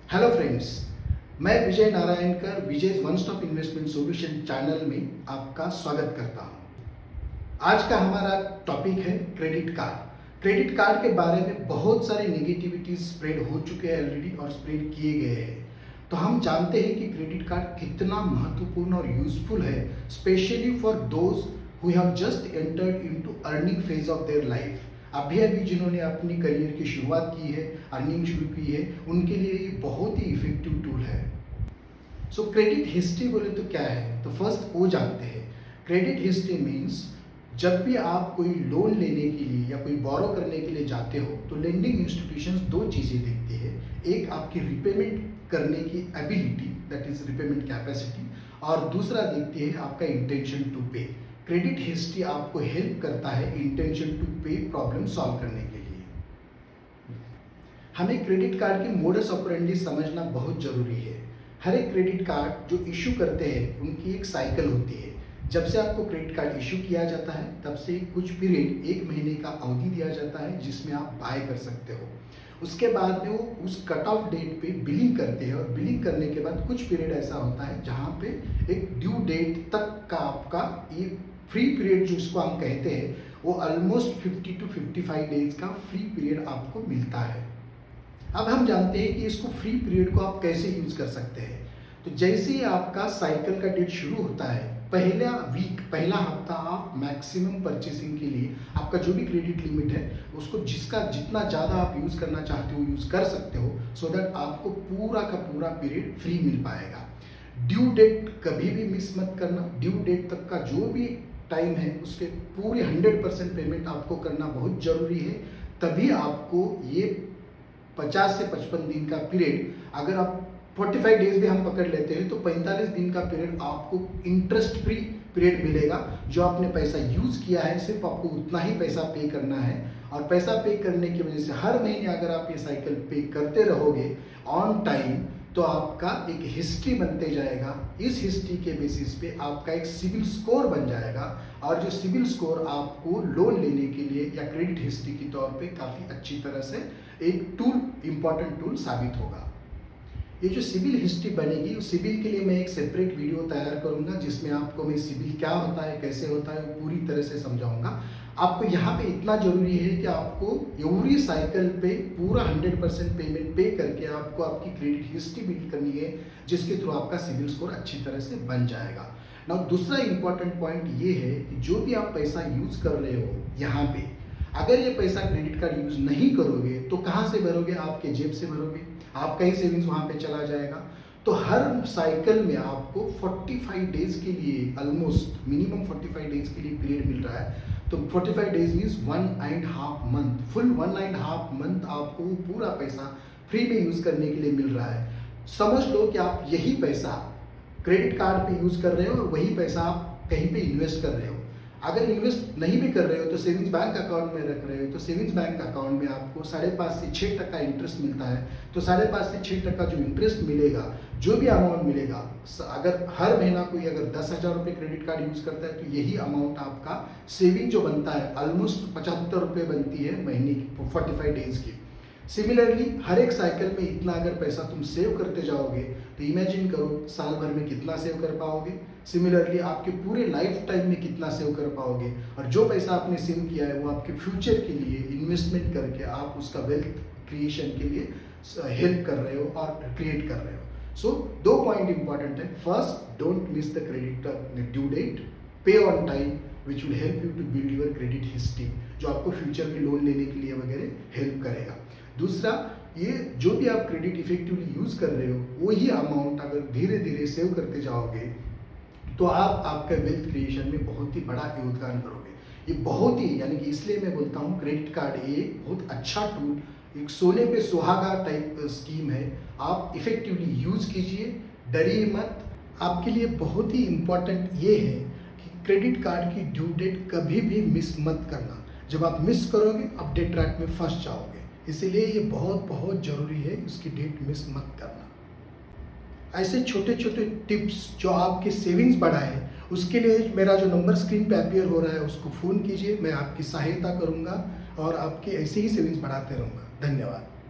Hello friends, मैं Vijay Narayankar Vijay one stop investment solution channel में आपका स्वागत करता हूं। आज का हमारा टॉपिक है क्रेडिट कार्ड। क्रेडिट कार्ड के बारे में बहुत सारे नेगेटिविटीज स्प्रेड हो चुके हैं ऑलरेडी और स्प्रेड किए गए हैं। तो हम जानते हैं कि क्रेडिट कार्ड कितना महत्वपूर्ण और यूजफुल है, specially for those who have just entered into earning phase of their life. अभी अभी जिन्होंने अपनी करियर की शुरुआत की है, अर्निंग शुरू की है, उनके लिए ये बहुत ही इफेक्टिव टूल है। सो क्रेडिट हिस्ट्री बोले तो क्या है, तो फर्स्ट वो जानते हैं। क्रेडिट हिस्ट्री मीन्स जब भी आप कोई लोन लेने के लिए या कोई बोरो करने के लिए जाते हो तो लेंडिंग इंस्टीट्यूशंस दो चीज़ें देखती है। एक आपकी रिपेमेंट करने की ability, that is repayment capacity, और दूसरा देखती है आपका इंटेंशन टू पे। क्रेडिट हिस्ट्री आपको हेल्प करता है इंटेंशन टू पे प्रॉब्लम सॉल्व करने के लिए। हमें क्रेडिट कार्ड की मोडस ऑपरेंडी समझना बहुत जरूरी है। हर एक क्रेडिट कार्ड जो इशू करते हैं उनकी एक साइकिल होती है। जब से आपको क्रेडिट कार्ड इशू किया जाता है तब से कुछ पीरियड, 1 महीने का अवधि दिया जाता है जिसमें आप बाय कर सकते हो। उसके बाद में वो उस कट ऑफ डेट पे बिलिंग करते हैं और बिलिंग करने के बाद कुछ पीरियड ऐसा होता है जहाँ पे एक ड्यू डेट तक का आपका ये फ्री पीरियड जिसको हम कहते हैं, वो ऑलमोस्ट 50 to 55 डेज का फ्री पीरियड आपको मिलता है। अब हम जानते हैं कि इसको फ्री पीरियड को आप कैसे यूज कर सकते हैं। तो जैसे ही आपका साइकिल का डेट शुरू होता है, पहला हफ्ता आप मैक्सिमम परचेसिंग के लिए आपका जो भी क्रेडिट लिमिट है उसको जितना ज़्यादा आप यूज़ करना चाहते हो यूज़ कर सकते हो, सो दैट आपको पूरा का पूरा पीरियड फ्री मिल पाएगा। ड्यू डेट कभी भी मिस मत करना। ड्यू डेट तक का जो भी टाइम है उसके पूरे 100% पेमेंट आपको करना बहुत ज़रूरी है। तभी आपको ये 50 से 55 दिन का पीरियड, अगर आप 45 डेज भी हम पकड़ लेते हैं तो 45 दिन का पीरियड आपको इंटरेस्ट फ्री पीरियड मिलेगा। जो आपने पैसा यूज़ किया है सिर्फ आपको उतना ही पैसा पे करना है, और पैसा पे करने की वजह से हर महीने अगर आप ये साइकिल पे करते रहोगे ऑन टाइम तो आपका एक हिस्ट्री बनते जाएगा। इस हिस्ट्री के बेसिस पे आपका एक सिविल स्कोर बन जाएगा, और जो सिविल स्कोर आपको लोन लेने के लिए या क्रेडिट हिस्ट्री के तौर पे काफ़ी अच्छी तरह से एक टूल, इम्पॉर्टेंट टूल साबित होगा। ये जो सिविल हिस्ट्री बनेगी, उस सिविल के लिए मैं एक सेपरेट वीडियो तैयार करूंगा जिसमें आपको मैं सिविल क्या होता है, कैसे होता है, वो पूरी तरह से समझाऊंगा। आपको यहाँ पे इतना जरूरी है कि आपको एवरी साइकिल पे पूरा 100% पेमेंट पे करके आपको आपकी क्रेडिट हिस्ट्री बिल्ड करनी है, जिसके थ्रू आपका सिविल स्कोर अच्छी तरह से बन जाएगा। नाउ दूसरा इंपॉर्टेंट पॉइंट ये है कि जो भी आप पैसा यूज कर रहे हो यहाँ पे, अगर ये पैसा क्रेडिट कार्ड यूज नहीं करोगे तो कहाँ से भरोगे? आपके जेब से भरोगे, आपका ही सेविंग्स वहाँ पे चला जाएगा। तो हर साइकिल में आपको 45 डेज के लिए, ऑलमोस्ट मिनिमम 45 डेज के लिए पीरियड मिल रहा है। तो 45 days means 1.5 month, full 1.5 month आपको पूरा पैसा फ्री में यूज करने के लिए मिल रहा है। समझ लो कि आप यही पैसा क्रेडिट कार्ड पे यूज कर रहे हो और वही पैसा आप कहीं पे इन्वेस्ट कर रहे हो। अगर इन्वेस्ट नहीं भी कर रहे हो तो सेविंग्स बैंक अकाउंट में रख रहे हो तो सेविंग्स बैंक अकाउंट में आपको 5.5 से 6% इंटरेस्ट मिलता है। तो 5.5 से 6% जो इंटरेस्ट मिलेगा, जो भी अमाउंट मिलेगा, अगर हर महीना कोई अगर 10,000 रुपये क्रेडिट कार्ड यूज करता है तो यही अमाउंट आपका सेविंग जो बनता है ऑलमोस्ट 75 रुपये बनती है महीने की 45 डेज की। सिमिलरली हर एक साइकिल में इतना अगर पैसा तुम सेव करते जाओगे तो इमेजिन करो साल भर में कितना सेव कर पाओगे। सिमिलरली आपके पूरे लाइफ टाइम में कितना सेव कर पाओगे, और जो पैसा आपने सेव किया है वो आपके फ्यूचर के लिए इन्वेस्टमेंट करके आप उसका वेल्थ क्रिएशन के लिए हेल्प कर रहे हो और क्रिएट कर रहे हो। सो 2 पॉइंट इंपॉर्टेंट है। First, don't miss the credit due date, pay on time, which will help you to build your credit history, जो आपको फ्यूचर में लोन लेने के लिए वगैरह हेल्प करेगा। दूसरा, ये जो भी आप क्रेडिट इफेक्टिवली यूज कर रहे हो वही अमाउंट अगर धीरे धीरे सेव करते जाओगे तो आप आपका वेल्थ क्रिएशन में बहुत ही बड़ा योगदान करोगे। ये बहुत ही, यानी कि इसलिए मैं बोलता हूँ क्रेडिट कार्ड ये बहुत अच्छा टूल, एक सोने पे सुहागा टाइप स्कीम है। आप इफेक्टिवली यूज कीजिए, डरिए मत। आपके लिए बहुत ही इम्पॉर्टेंट ये है कि क्रेडिट कार्ड की ड्यू डेट कभी भी मिस मत करना। जब आप मिस करोगे आप डेट ट्रैप में फंस जाओगे। इसीलिए ये बहुत जरूरी है, उसकी डेट मिस मत करना। ऐसे छोटे छोटे टिप्स जो आपके सेविंग्स बढ़ाए, उसके लिए मेरा जो नंबर स्क्रीन पे अपीयर हो रहा है उसको फ़ोन कीजिए, मैं आपकी सहायता करूंगा और आपकी ऐसे ही सेविंग्स बढ़ाते रहूँगा। धन्यवाद।